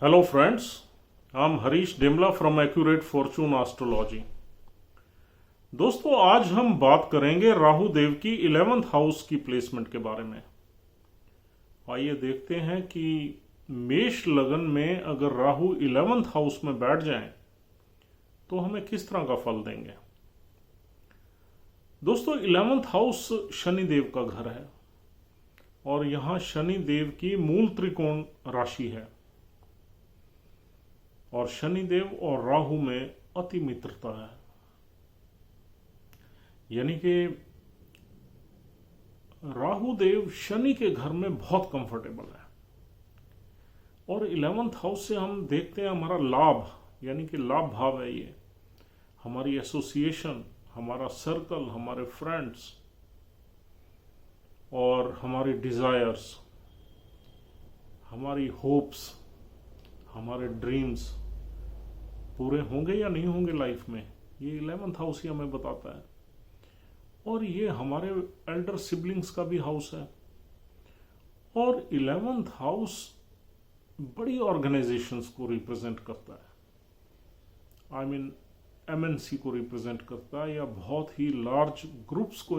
Hello friends, I'm Harish Demla from Accurate Fortune Astrology। दोस्तों आज हम बात करेंगे राहु देव की 11th हाउस की प्लेसमेंट के बारे में। आइए देखते हैं कि मेष लगन में अगर राहु 11th हाउस में बैठ जाएं तो हमें किस तरह का फल देंगे। दोस्तों 11th हाउस शनि देव का घर है और यहां शनि देव की मूल त्रिकोण राशि है और शनिदेव और राहु में अति मित्रता है, यानी कि राहु देव शनि के घर में बहुत कंफर्टेबल है। और 11th हाउस से हम देखते हैं हमारा लाभ, यानी कि लाभ भाव है ये, हमारी एसोसिएशन, हमारा सर्कल, हमारे फ्रेंड्स और हमारी डिजायर्स, हमारी होप्स, हमारे ड्रीम्स पूरे होंगे या नहीं होंगे लाइफ में, ये 11th हाउस ही हमें बताता है। और ये हमारे एल्डर सिबलिंग्स का भी हाउस है। और 11th हाउस बड़ी ऑर्गेनाइजेशंस को रिप्रेजेंट करता है, आई मीन एमएनसी को रिप्रेजेंट करता है या बहुत ही लार्ज ग्रुप्स को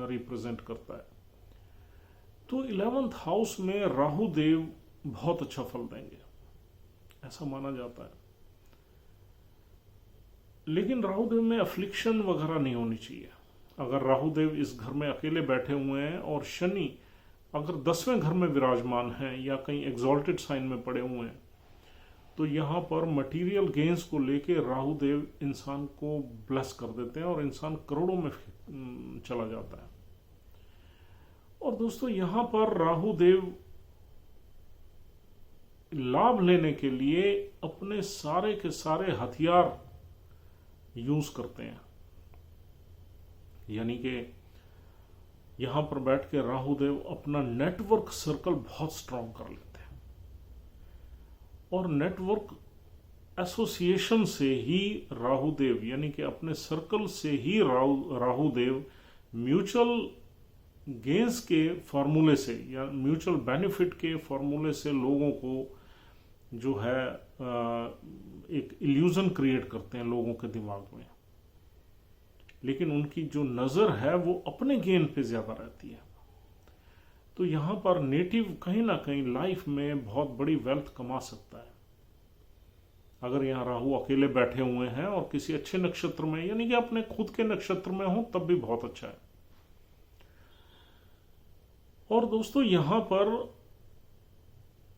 रिप्रेजेंट करता है। तो 11th हाउस में राहु देव बहुत अच्छा फल देंगे, ऐसा माना जाता है। लेकिन राहुदेव में अफ्लिक्शन वगैरह नहीं होनी चाहिए। अगर राहुदेव इस घर में अकेले बैठे हुए हैं और शनि अगर 10वें घर में विराजमान है या कहीं एग्जॉल्टेड साइन में पड़े हुए हैं तो यहाँ पर मटेरियल गेन्स को लेके राहुदेव इंसान को ब्लेस कर देते हैं और इंसान करोड़ों में चला जाता है। और दोस्तों यहाँ पर राहुदेव लाभ लेने के लिए अपने सारे के सारे हथियार यूज करते हैं, यानी कि यहां पर बैठ के राहुदेव अपना नेटवर्क सर्कल बहुत स्ट्रांग कर लेते हैं। और नेटवर्क एसोसिएशन से ही राहुदेव, यानी कि अपने सर्कल से ही राहुदेव म्यूचुअल गेन्स के फॉर्मूले से या म्यूचुअल बेनिफिट के फॉर्मूले से लोगों को जो है एक इल्यूजन क्रिएट करते हैं लोगों के दिमाग में। लेकिन उनकी जो नजर है वो अपने गेन पे ज्यादा रहती है। तो यहां पर नेटिव कहीं ना कहीं लाइफ में बहुत बड़ी वेल्थ कमा सकता है अगर यहां राहु अकेले बैठे हुए हैं और किसी अच्छे नक्षत्र में, यानी कि अपने खुद के नक्षत्र में हो, तब भी बहुत अच्छा है। और दोस्तों यहां पर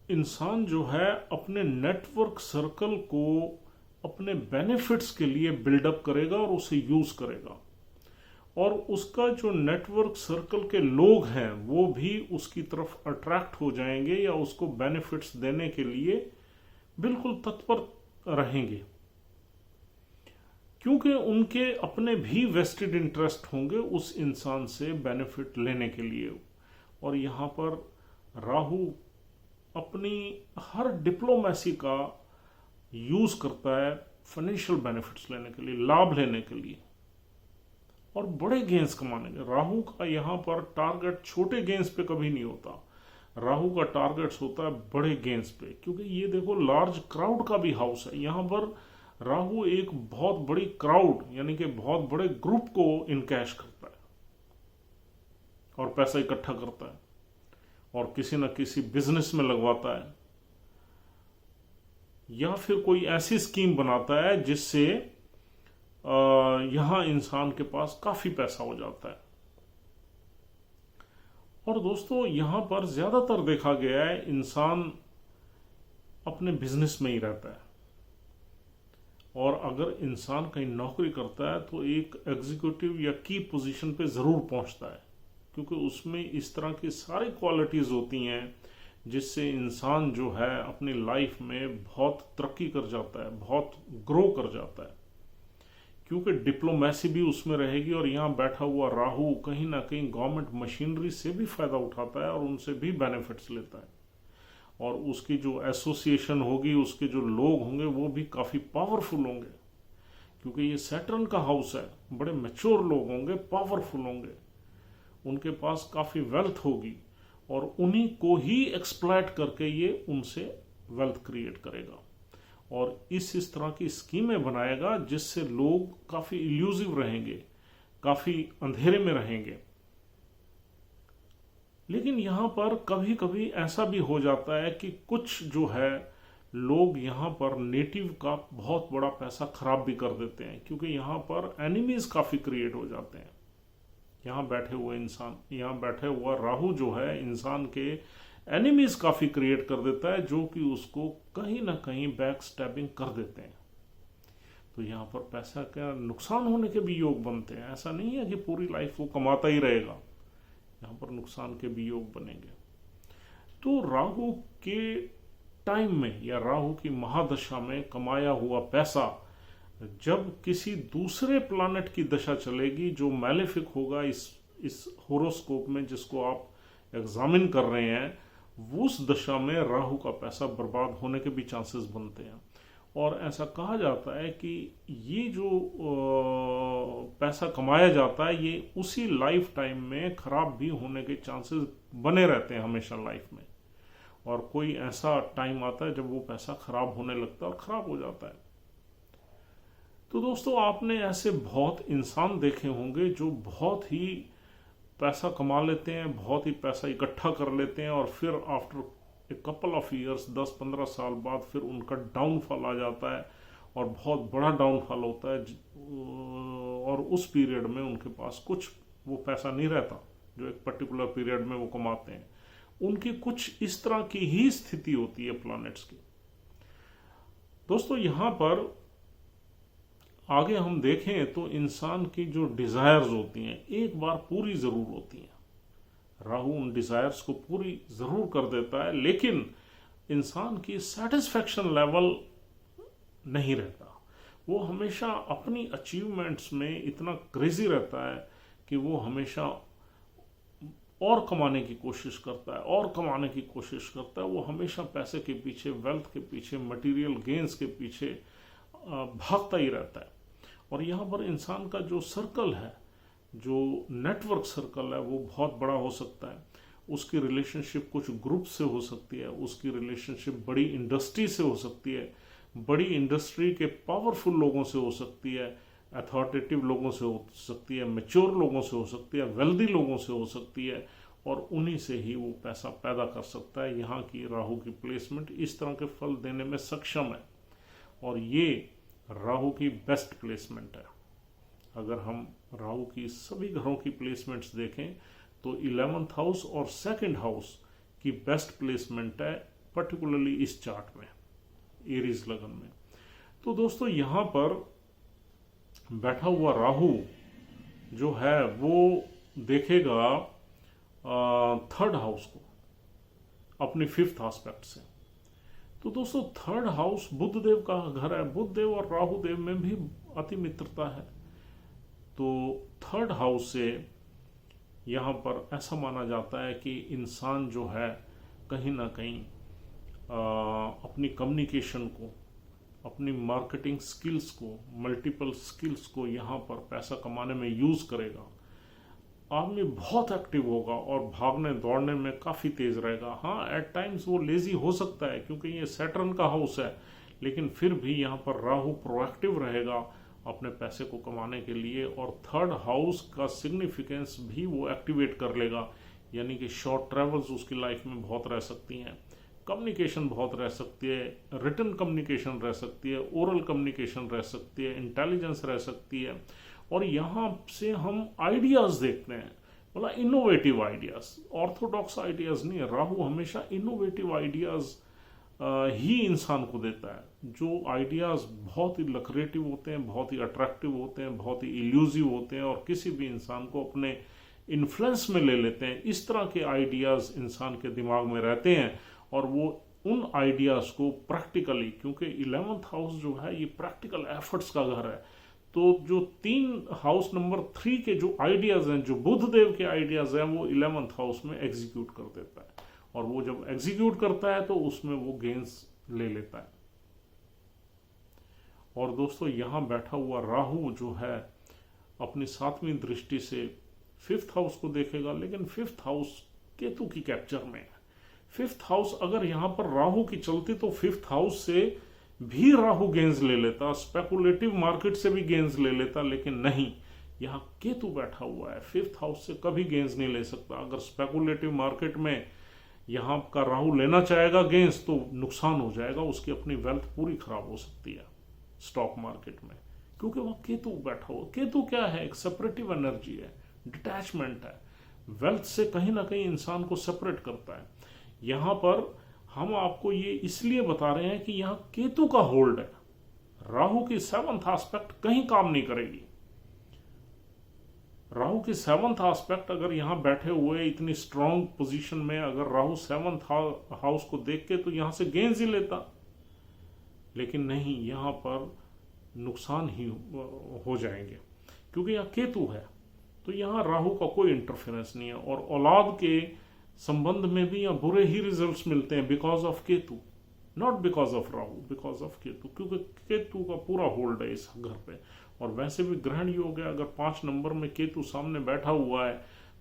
इंसान जो है अपने नेटवर्क सर्कल को अपने बेनिफिट्स के लिए बिल्डअप करेगा और उसे यूज करेगा। और उसका जो नेटवर्क सर्कल के लोग हैं वो भी उसकी तरफ अट्रैक्ट हो जाएंगे या उसको बेनिफिट्स देने के लिए बिल्कुल तत्पर रहेंगे, क्योंकि उनके अपने भी वेस्टेड इंटरेस्ट होंगे उस इंसान से बेनिफिट लेने के लिए। और यहां पर राहु अपनी हर डिप्लोमेसी का यूज करता है फाइनेंशियल बेनिफिट्स लेने के लिए, लाभ लेने के लिए और बड़े गेन्स कमाने के। राहु का यहाँ पर टारगेट छोटे गेन्स पे कभी नहीं होता, राहु का टारगेट होता है बड़े गेन्स पे, क्योंकि ये देखो लार्ज क्राउड का भी हाउस है। यहाँ पर राहु एक बहुत बड़ी क्राउड, यानी कि बहुत बड़े ग्रुप को इनकैश करता है और पैसा इकट्ठा करता है और किसी न किसी बिजनेस में लगवाता है या फिर कोई ऐसी स्कीम बनाता है जिससे यहां इंसान के पास काफी पैसा हो जाता है। और दोस्तों यहां पर ज्यादातर देखा गया है इंसान अपने बिजनेस में ही रहता है और अगर इंसान कहीं नौकरी करता है तो एक एग्जीक्यूटिव या की पोजीशन पे जरूर पहुंचता है, क्योंकि उसमें इस तरह की सारी क्वालिटीज होती हैं जिससे इंसान जो है अपनी लाइफ में बहुत तरक्की कर जाता है, बहुत ग्रो कर जाता है, क्योंकि डिप्लोमेसी भी उसमें रहेगी। और यहाँ बैठा हुआ राहु कहीं ना कहीं गवर्नमेंट मशीनरी से भी फायदा उठाता है और उनसे भी बेनिफिट्स लेता है। और उसकी जो एसोसिएशन होगी, उसके जो लोग होंगे वो भी काफी पावरफुल होंगे, क्योंकि ये सैटर्न का हाउस है। बड़े मैच्योर लोग होंगे, पावरफुल होंगे, उनके पास काफी वेल्थ होगी और उन्हीं को ही एक्सप्लॉइट करके ये उनसे वेल्थ क्रिएट करेगा और इस तरह की स्कीमें बनाएगा जिससे लोग काफी इल्यूसिव रहेंगे, काफी अंधेरे में रहेंगे। लेकिन यहां पर कभी कभी ऐसा भी हो जाता है कि कुछ जो है लोग यहां पर नेटिव का बहुत बड़ा पैसा खराब भी कर देते हैं, क्योंकि यहां पर एनिमीज काफी क्रिएट हो जाते हैं। यहां बैठे हुआ राहु जो है इंसान के एनिमीज काफी क्रिएट कर देता है, जो कि उसको कहीं ना कहीं बैक स्टैबिंग कर देते हैं। तो यहाँ पर पैसा का नुकसान होने के भी योग बनते हैं। ऐसा नहीं है कि पूरी लाइफ वो कमाता ही रहेगा, यहाँ पर नुकसान के भी योग बनेंगे। तो राहु के टाइम में या राहु की महादशा में कमाया हुआ पैसा जब किसी दूसरे प्लैनेट की दशा चलेगी जो मैलेफिक होगा इस होरोस्कोप में जिसको आप एग्जामिन कर रहे हैं, उस दशा में राहु का पैसा बर्बाद होने के भी चांसेस बनते हैं। और ऐसा कहा जाता है कि ये जो पैसा कमाया जाता है ये उसी लाइफ टाइम में खराब भी होने के चांसेस बने रहते हैं हमेशा लाइफ में, और कोई ऐसा टाइम आता है जब वो पैसा खराब होने लगता है और खराब हो जाता है। तो दोस्तों, आपने ऐसे बहुत इंसान देखे होंगे जो बहुत ही पैसा कमा लेते हैं, बहुत ही पैसा इकट्ठा कर लेते हैं और फिर after a couple of years 10-15 साल बाद फिर उनका डाउनफॉल आ जाता है और बहुत बड़ा डाउनफॉल होता है, और उस पीरियड में उनके पास कुछ वो पैसा नहीं रहता जो एक पर्टिकुलर पीरियड में वो कमाते हैं। उनकी कुछ इस तरह की ही स्थिति होती है प्लैनेट्स की। दोस्तों, यहां पर आगे हम देखें तो इंसान की जो डिजायर्स होती हैं एक बार पूरी जरूर होती हैं। राहु उन डिजायर्स को पूरी जरूर कर देता है, लेकिन इंसान की सेटिस्फैक्शन लेवल नहीं रहता। वो हमेशा अपनी अचीवमेंट्स में इतना क्रेजी रहता है कि वो हमेशा और कमाने की कोशिश करता है और कमाने की कोशिश करता है। वो हमेशा पैसे के पीछे, वेल्थ के पीछे, मटेरियल गेन्स के पीछे भागता ही रहता है। और यहाँ पर इंसान का जो सर्कल है, जो नेटवर्क सर्कल है, वो बहुत बड़ा हो सकता है। उसकी रिलेशनशिप कुछ ग्रुप से हो सकती है, उसकी रिलेशनशिप बड़ी इंडस्ट्री से हो सकती है, बड़ी इंडस्ट्री के पावरफुल लोगों से हो सकती है, अथॉरिटेटिव लोगों से हो सकती है, मैच्योर लोगों से हो सकती है, वेल्दी लोगों से हो सकती है, और उन्हीं से ही वो पैसा पैदा कर सकता है। यहाँ की राहु की प्लेसमेंट इस तरह के फल देने में सक्षम है, और ये राहु की बेस्ट प्लेसमेंट है। अगर हम राहु की सभी घरों की प्लेसमेंट्स देखें तो 11th हाउस और 2nd हाउस की बेस्ट प्लेसमेंट है, पर्टिकुलरली इस चार्ट में, एरीज लगन में। तो दोस्तों, यहाँ पर बैठा हुआ राहु जो है वो देखेगा 3rd हाउस को अपनी 5th एस्पेक्ट से। तो दोस्तों, 3rd हाउस बुध देव का घर है। बुध देव और राहु देव में भी अति मित्रता है। तो 3rd हाउस से यहाँ पर ऐसा माना जाता है कि इंसान जो है कहीं ना कहीं अपनी कम्युनिकेशन को, अपनी मार्केटिंग स्किल्स को, मल्टीपल स्किल्स को यहाँ पर पैसा कमाने में यूज करेगा। आदमी बहुत एक्टिव होगा और भागने दौड़ने में काफ़ी तेज रहेगा। हाँ, एट टाइम्स वो लेजी हो सकता है क्योंकि ये सैटर्न का हाउस है, लेकिन फिर भी यहाँ पर राहु प्रोएक्टिव रहेगा अपने पैसे को कमाने के लिए, और 3rd हाउस का सिग्निफिकेंस भी वो एक्टिवेट कर लेगा। यानी कि शॉर्ट ट्रेवल्स उसकी लाइफ में बहुत रह सकती हैं, कम्युनिकेशन बहुत रह सकती है, रिटन कम्युनिकेशन रह सकती है, ओरल कम्युनिकेशन रह सकती है, इंटेलिजेंस रह सकती है। और यहाँ से हम आइडियाज देखते हैं, मतलब इनोवेटिव आइडियाज, ऑर्थोडॉक्स आइडियाज नहीं है। राहु हमेशा इनोवेटिव आइडियाज ही इंसान को देता है, जो आइडियाज बहुत ही लक्रेटिव होते हैं, बहुत ही अट्रैक्टिव होते हैं, बहुत ही इल्यूसिव होते हैं और किसी भी इंसान को अपने इन्फ्लुएंस में ले लेते हैं। इस तरह के आइडियाज इंसान के दिमाग में रहते हैं और वो उन आइडियाज को प्रैक्टिकली, क्योंकि 11th हाउस जो है ये प्रैक्टिकल एफर्ट्स का घर है, तो जो 3 हाउस नंबर 3 के जो आइडियाज हैं, जो बुध देव के आइडियाज हैं, वो 11th हाउस में एग्जीक्यूट कर देता है, और वो जब एग्जीक्यूट करता है तो उसमें वो गेन्स ले लेता है। और दोस्तों, यहां बैठा हुआ राहु जो है अपनी 7वीं दृष्टि से 5th हाउस को देखेगा, लेकिन 5th हाउस केतु की कैप्चर में है। फिफ्थ हाउस अगर यहां पर राहु की चलती तो फिफ्थ हाउस से भी राहु गेंस ले लेता, स्पेकुलेटिव मार्केट से भी गेंस ले लेता, लेकिन नहीं, यहां केतु बैठा हुआ है, फिफ्थ हाउस से कभी गेंस नहीं ले सकता। अगर स्पेकुलेटिव मार्केट में यहां का राहु लेना चाहेगा गेंस तो नुकसान हो जाएगा, उसकी अपनी वेल्थ पूरी खराब हो सकती है स्टॉक मार्केट में, क्योंकि वहां केतु बैठा हुआ। केतु क्या है? एक सेपरेटिव एनर्जी है, डिटैचमेंट है, वेल्थ से कहीं ना कहीं इंसान को सेपरेट करता है। यहां पर हम आपको ये इसलिए बता रहे हैं कि यहां केतु का होल्ड है, राहु की सेवंथ एस्पेक्ट कहीं काम नहीं करेगी। राहु की सेवंथ एस्पेक्ट अगर यहां बैठे हुए इतनी स्ट्रांग पोजीशन में अगर राहु सेवंथ हाउस को देख के तो यहां से गेंस ही लेता, लेकिन नहीं, यहां पर नुकसान ही हो जाएंगे, क्योंकि यहां केतु है। तो यहां राहु का कोई इंटरफेरेंस नहीं है, और औलाद के संबंध में भी यहां बुरे ही रिजल्ट्स मिलते हैं because of Ketu, not because of Rahu, because of Ketu, क्योंकि केतु का पूरा होल्ड है इस घर पे। और वैसे भी ग्रहण योग है, अगर 5 नंबर में केतु सामने बैठा हुआ है,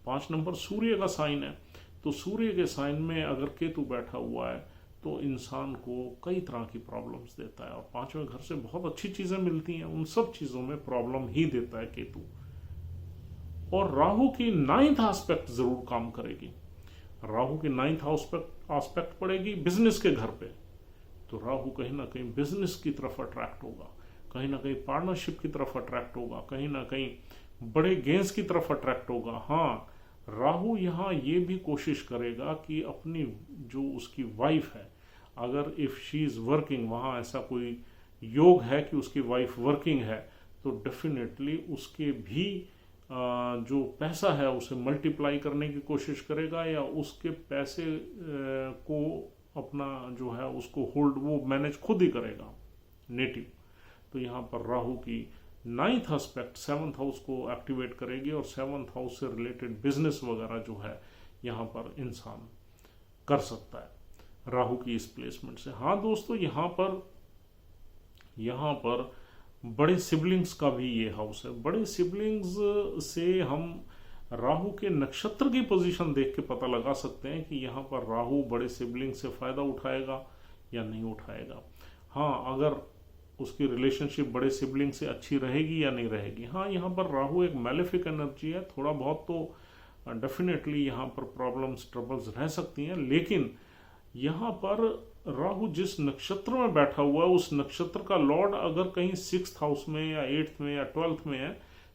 5 नंबर सूर्य का साइन है, तो सूर्य के साइन में अगर केतु बैठा हुआ है तो इंसान को कई तरह की प्रॉब्लम्स देता है, और 5वें घर से बहुत अच्छी चीजें मिलती हैं, उन सब चीजों में प्रॉब्लम ही देता है केतु। और राहु की 9th एस्पेक्ट जरूर काम करेगी, राहु की 9th एस्पेक्ट पड़ेगी बिजनेस के घर पे, तो राहु कहीं ना कहीं बिजनेस की तरफ अट्रैक्ट होगा, कहीं ना कहीं पार्टनरशिप की तरफ अट्रैक्ट होगा, कहीं ना कहीं बड़े गेंस की तरफ अट्रैक्ट होगा। हाँ, राहु यहाँ ये भी कोशिश करेगा कि अपनी जो उसकी वाइफ है, अगर इफ शी इज वर्किंग, वहाँ ऐसा कोई योग है कि उसकी वाइफ वर्किंग है, तो डेफिनेटली उसके भी जो पैसा है उसे मल्टीप्लाई करने की कोशिश करेगा, या उसके पैसे को अपना जो है उसको होल्ड वो मैनेज खुद ही करेगा नेटिव। तो यहाँ पर राहु की 9th एस्पेक्ट 7th हाउस को एक्टिवेट करेगी, और 7th हाउस से रिलेटेड बिजनेस वगैरह जो है यहाँ पर इंसान कर सकता है राहु की इस प्लेसमेंट से। हाँ दोस्तों, यहाँ पर बड़े सिबलिंग्स का भी ये हाउस है। बड़े सिबलिंग्स से हम राहु के नक्षत्र की पोजीशन देख के पता लगा सकते हैं कि यहाँ पर राहु बड़े सिबलिंग से फायदा उठाएगा या नहीं उठाएगा। हाँ, अगर उसकी रिलेशनशिप बड़े सिबलिंग से अच्छी रहेगी या नहीं रहेगी। हाँ, यहाँ पर राहु एक मैलेफिक एनर्जी है, थोड़ा बहुत तो डेफिनेटली यहाँ पर प्रॉब्लम्स ट्रबल्स रह सकती हैं, लेकिन यहाँ पर राहु जिस नक्षत्र में बैठा हुआ है उस नक्षत्र का लॉर्ड अगर कहीं 6th हाउस में या 8th में या 12th में है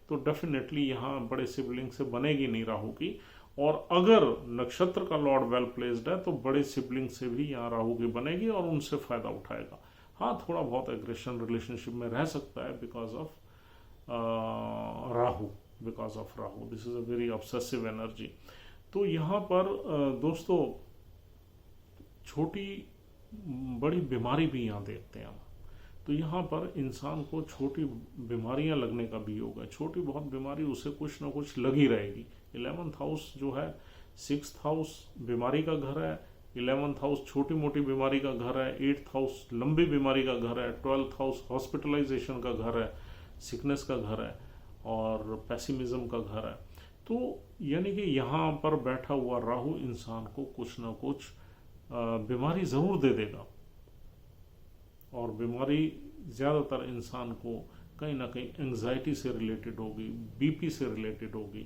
तो डेफिनेटली यहाँ बड़े सिबलिंग से बनेगी नहीं राहु की। और अगर नक्षत्र का लॉर्ड वेल प्लेस्ड है तो बड़े सिबलिंग से भी यहाँ राहु की बनेगी और उनसे फायदा उठाएगा। हाँ, थोड़ा बहुत एग्रेशन रिलेशनशिप में रह सकता है because of Rahu, this is a very obsessive energy. तो यहाँ पर दोस्तों छोटी बड़ी बीमारी भी यहाँ देखते हैं हम। तो यहाँ पर इंसान को छोटी बीमारियां लगने का भी योग है, छोटी बहुत बीमारी उसे कुछ ना कुछ लगी रहेगी। 11th हाउस जो है 6th हाउस बीमारी का घर है, 11th हाउस छोटी मोटी बीमारी का घर है, 8th हाउस लंबी बीमारी का घर है, 12th हाउस हॉस्पिटलाइजेशन का घर है, सिकनेस का घर है और पेसिमिज्म का घर है। तो यानी कि यहाँ पर बैठा हुआ राहु इंसान को कुछ ना कुछ बीमारी जरूर दे देगा, और बीमारी ज़्यादातर इंसान को कहीं ना कहीं एंग्जाइटी से रिलेटेड होगी, बीपी से रिलेटेड होगी,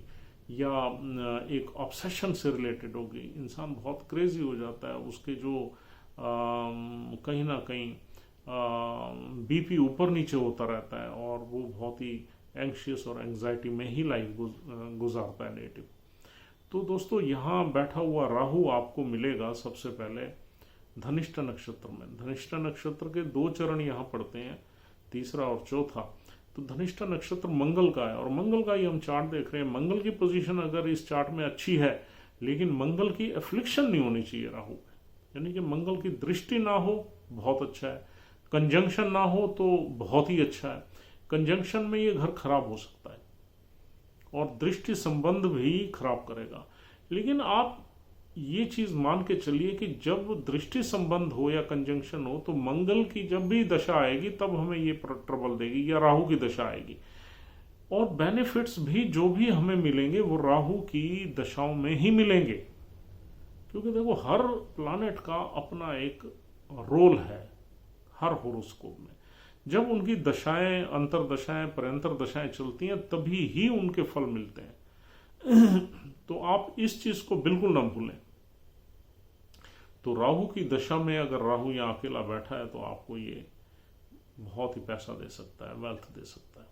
या एक ऑब्सेशन से रिलेटेड होगी। इंसान बहुत क्रेजी हो जाता है, उसके जो कहीं ना कहीं बीपी ऊपर नीचे होता रहता है और वो बहुत ही एंग्शियस और एंग्जाइटी में ही लाइफ गुजारता है नेटिव। तो दोस्तों यहाँ बैठा हुआ राहु आपको मिलेगा सबसे पहले धनिष्ठा नक्षत्र में। धनिष्ठा नक्षत्र के 2 चरण यहाँ पड़ते हैं, तीसरा और चौथा। तो धनिष्ठा नक्षत्र मंगल का है और मंगल का ही हम चार्ट देख रहे हैं। मंगल की पोजीशन अगर इस चार्ट में अच्छी है, लेकिन मंगल की एफ्लिक्शन नहीं होनी चाहिए राहु, यानी कि मंगल की दृष्टि ना हो बहुत अच्छा है, कंजंक्शन ना हो तो बहुत ही अच्छा है। कंजंक्शन में ये घर खराब हो सकता है और दृष्टि संबंध भी खराब करेगा। लेकिन आप ये चीज मान के चलिए कि जब दृष्टि संबंध हो या कंजंक्शन हो तो मंगल की जब भी दशा आएगी तब हमें ये ट्रबल देगी, या राहु की दशा आएगी। और बेनिफिट्स भी जो भी हमें मिलेंगे वो राहु की दशाओं में ही मिलेंगे, क्योंकि देखो हर प्लानेट का अपना एक रोल है हर होरोस्कोप में। जब उनकी दशाएं, अंतरदशाएं, परंतर दशाएं चलती हैं तभी ही उनके फल मिलते हैं। तो आप इस चीज को बिल्कुल ना भूलें। तो राहु की दशा में अगर राहु यहाँ अकेला बैठा है तो आपको ये बहुत ही पैसा दे सकता है, वेल्थ दे सकता है।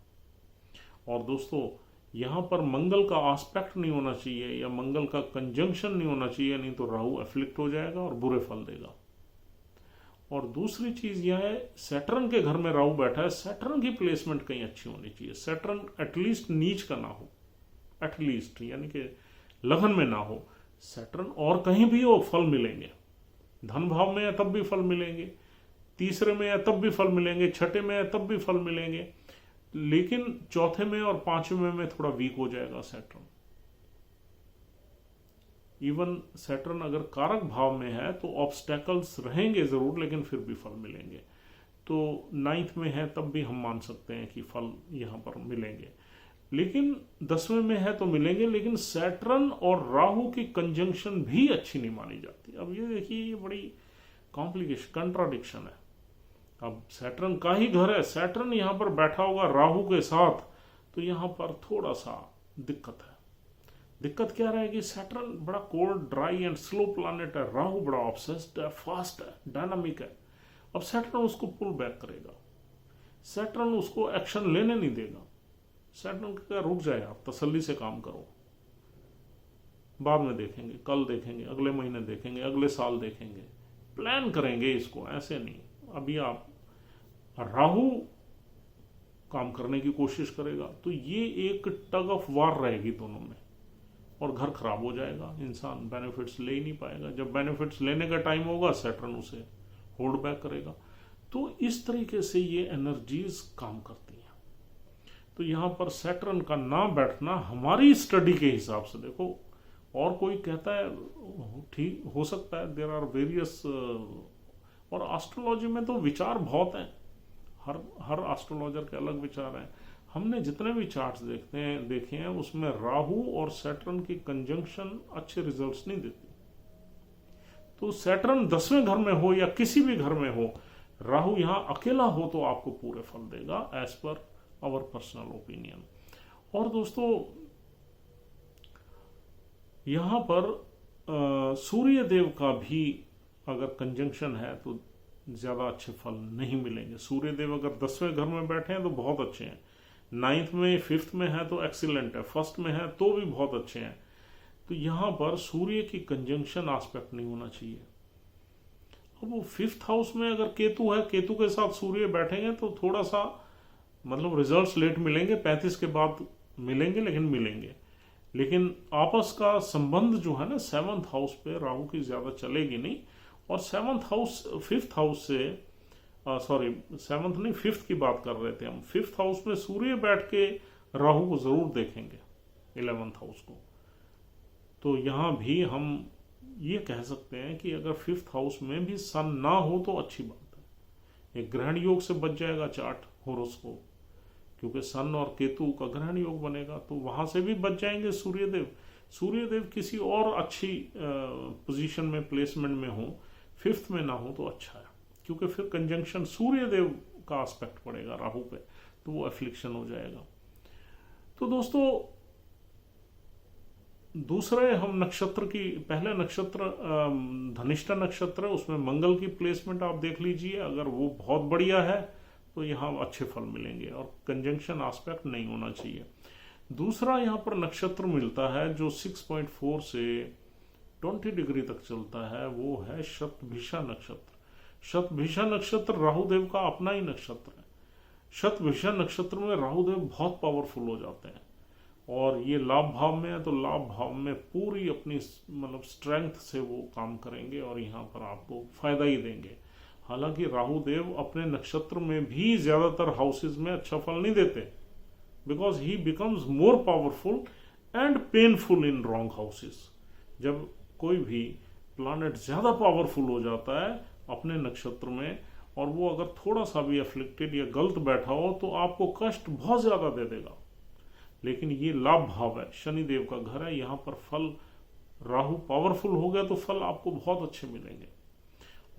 और दोस्तों यहाँ पर मंगल का आस्पेक्ट नहीं होना चाहिए या मंगल का कंजंक्शन नहीं होना चाहिए, नहीं तो राहु एफ्लिक्ट हो जाएगा और बुरे फल देगा। और दूसरी चीज यह है, सैटर्न के घर में राहु बैठा है, सैटर्न की प्लेसमेंट कहीं अच्छी होनी चाहिए। सैटर्न एटलीस्ट नीच का ना हो, एटलीस्ट यानी कि लगन में ना हो सैटर्न, और कहीं भी वो फल मिलेंगे। धन भाव में है तब भी फल मिलेंगे, तीसरे में है तब भी फल मिलेंगे, छठे में है तब भी फल मिलेंगे, लेकिन चौथे में और पांचवें में थोड़ा वीक हो जाएगा सैटर्न। इवन सैटर्न अगर कारक भाव में है तो ऑब्स्टेकल्स रहेंगे जरूर, लेकिन फिर भी फल मिलेंगे। तो नाइन्थ में है तब भी हम मान सकते हैं कि फल यहां पर मिलेंगे, लेकिन 10वें में है तो मिलेंगे। लेकिन सैटर्न और राहु की कंजंक्शन भी अच्छी नहीं मानी जाती। अब ये देखिए, ये बड़ी कॉम्प्लिकेशन, कंट्राडिक्शन है। अब सैटर्न का ही घर है, सैटर्न यहां पर बैठा होगा राहु के साथ, तो यहां पर थोड़ा सा दिक्कत है। दिक्कत क्या रहेगी, सैटर्न बड़ा cold, dry and slow planet है, राहु बड़ा ऑब्सेस्ड है, फास्ट है, डायनामिक है। अब सैटर्न उसको पुल बैक करेगा, सैटर्न उसको एक्शन लेने नहीं देगा। सैटर्न का रुक जाए, आप तसल्ली से काम करो, बाद में देखेंगे, कल देखेंगे, अगले महीने देखेंगे, अगले साल देखेंगे, प्लान करेंगे इसको, ऐसे नहीं। अभी आप राहु काम करने की कोशिश करेगा तो ये एक टग ऑफ वार रहेगी दोनों में, और घर खराब हो जाएगा, इंसान बेनिफिट्स ले ही नहीं पाएगा। जब बेनिफिट्स लेने का टाइम होगा सैटर्न उसे होल्ड बैक करेगा। तो इस तरीके से ये एनर्जीज काम करती हैं। तो यहां पर सैटर्न का ना बैठना हमारी स्टडी के हिसाब से, देखो और कोई कहता है ठीक हो सकता है, देयर आर वेरियस, और एस्ट्रोलॉजी में तो विचार बहुत हैं, हर एस्ट्रोलॉजर के अलग विचार हैं। हमने जितने भी चार्ट्स देखे हैं उसमें राहु और सैटर्न की कंजंक्शन अच्छे रिजल्ट्स नहीं देती। तो सैटर्न 10वें घर में हो या किसी भी घर में हो, राहु यहां अकेला हो तो आपको पूरे फल देगा, as per hour personal opinion. और दोस्तों यहां पर सूर्य देव का भी अगर कंजंक्शन है तो ज्यादा अच्छे फल नहीं मिलेंगे। सूर्य देव अगर 10वें घर में बैठे हैं तो बहुत अच्छे हैं, 9th में 5th में है तो एक्सीलेंट है, 1st में है तो भी बहुत अच्छे हैं। तो यहां पर सूर्य की कंजंक्शन एस्पेक्ट नहीं होना चाहिए। अब वो 5th हाउस में अगर केतु है, केतु के साथ सूर्य बैठेंगे तो थोड़ा सा मतलब रिजल्ट्स लेट मिलेंगे, 35 के बाद मिलेंगे, लेकिन मिलेंगे। लेकिन आपस का संबंध जो है ना 7th हाउस पे राहु की ज्यादा चलेगी नहीं। और 7th हाउस 5th हाउस से, सॉरी 7th नहीं 5th की बात कर रहे थे हम, 5th हाउस में सूर्य बैठ के राहु को जरूर देखेंगे, 11th हाउस को। तो यहां भी हम ये कह सकते हैं कि अगर 5th हाउस में भी सन ना हो तो अच्छी बात है, एक ग्रहण योग से बच जाएगा चार्ट होरोस्कोप, क्योंकि सन और केतु का ग्रहण योग बनेगा, तो वहां से भी बच जाएंगे सूर्यदेव। सूर्यदेव किसी और अच्छी पोजीशन में, प्लेसमेंट में हो, 5th में ना हो तो अच्छा है, क्योंकि फिर कंजंक्शन सूर्यदेव का एस्पेक्ट पड़ेगा राहु पे, तो वो एफ्लिक्शन हो जाएगा। तो दोस्तों दूसरे हम नक्षत्र की, पहले नक्षत्र धनिष्ठा नक्षत्र है, उसमें मंगल की प्लेसमेंट आप देख लीजिए, अगर वो बहुत बढ़िया है तो यहाँ अच्छे फल मिलेंगे और कंजंक्शन एस्पेक्ट नहीं होना चाहिए। दूसरा यहाँ पर नक्षत्र मिलता है जो 6.4 से 20 डिग्री तक चलता है, वो है शतभिषा नक्षत्र। शतभिषा नक्षत्र राहुदेव का अपना ही नक्षत्र है। शतभिषा नक्षत्र में राहुदेव बहुत पावरफुल हो जाते हैं, और ये लाभ भाव में है तो लाभ भाव में पूरी अपनी मतलब स्ट्रेंथ से वो काम करेंगे और यहाँ पर आपको फायदा ही देंगे। हालांकि राहुदेव अपने नक्षत्र में भी ज्यादातर हाउसेज में अच्छा फल नहीं देते, because he becomes more powerful and painful in wrong houses. जब कोई भी प्लैनेट ज्यादा पावरफुल हो जाता है अपने नक्षत्र में, और वो अगर थोड़ा सा भी अफ्लिक्टेड या गलत बैठा हो तो आपको कष्ट बहुत ज्यादा दे देगा। लेकिन ये लाभ भाव है, शनिदेव का घर है, यहाँ पर फल राहु पावरफुल हो गया तो फल आपको बहुत अच्छे मिलेंगे।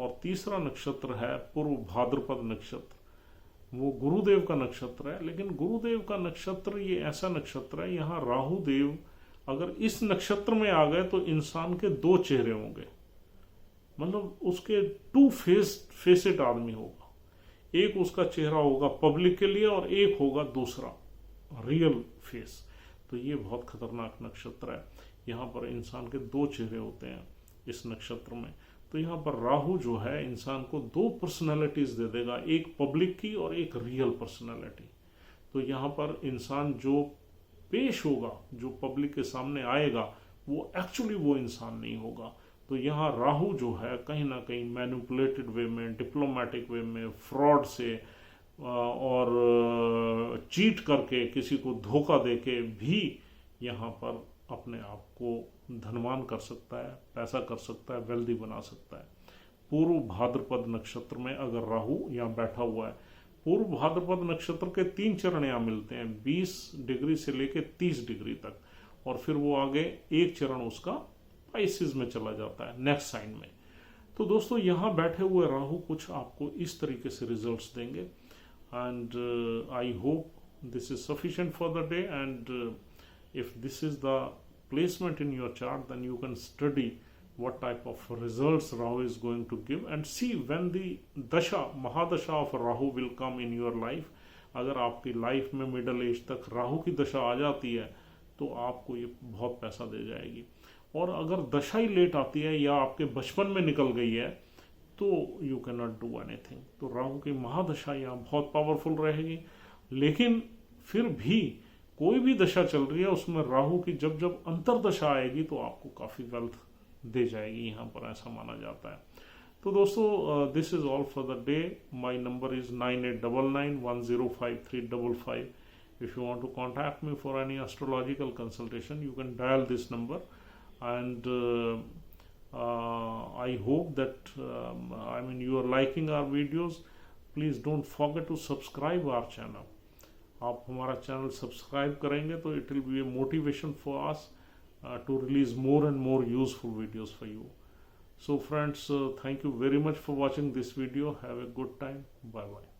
और तीसरा नक्षत्र है पूर्व भाद्रपद नक्षत्र, वो गुरुदेव का नक्षत्र है। लेकिन गुरुदेव का नक्षत्र ये ऐसा नक्षत्र है, यहाँ राहु देव अगर इस नक्षत्र में आ गए तो इंसान के दो चेहरे होंगे, मतलब उसके टू फेसेड आदमी होगा। एक उसका चेहरा होगा पब्लिक के लिए और एक होगा दूसरा रियल फेस। तो ये बहुत खतरनाक नक्षत्र है। यहाँ पर इंसान के दो चेहरे होते हैं इस नक्षत्र में। तो यहाँ पर राहु जो है इंसान को दो पर्सनालिटीज दे देगा, एक पब्लिक की और एक रियल पर्सनालिटी। तो यहाँ पर इंसान जो पेश होगा, जो पब्लिक के सामने आएगा, वो एक्चुअली वो इंसान नहीं होगा। तो यहाँ राहु जो है कहीं ना कहीं मैनिपुलेटेड वे में, डिप्लोमेटिक वे में, फ्रॉड से और चीट करके, किसी को धोखा देके भी यहाँ पर अपने आप को धनवान कर सकता है, पैसा कर सकता है, वेल्दी बना सकता है। पूर्व भाद्रपद नक्षत्र में अगर राहु यहाँ बैठा हुआ है, पूर्व भाद्रपद नक्षत्र के 3 चरण यहाँ मिलते हैं, 20 डिग्री से लेके 30 डिग्री तक, और फिर वो आगे एक चरण उसका पाइसिस में चला जाता है, नेक्स्ट साइन में। तो दोस्तों यहाँ बैठे हुए राहु कुछ आपको इस तरीके से रिजल्ट्स देंगे। And I hope this is sufficient for the day, and if this is the placement in your chart, then you can study what type of results Rahu is going to give and see when the dasha mahadasha of Rahu will come in your life. अगर आपकी life में middle age तक राहु की दशा आ जाती है तो आपको ये बहुत पैसा दे जाएगी। और अगर दशा ही लेट आती है या आपके बचपन में निकल गई है तो you can not do anything. तो राहु की महादशा यहाँ बहुत पावरफुल रहेगी। लेकिन फिर भी कोई भी दशा चल रही है उसमें राहु की जब जब अंतरदशा आएगी तो आपको काफ़ी वेल्थ दे जाएगी, यहाँ पर ऐसा माना जाता है। तो दोस्तों this is all for the day. My number is 9899105355। If you want to contact me for any astrological consultation you can dial this number, and I hope that I mean you are liking our videos. Please don't forget to subscribe our channel. आप हमारा channel subscribe करेंगे तो it will be a motivation for us to release more and more useful videos for you. So friends, thank you very much for watching this video. Have a good time. Bye bye.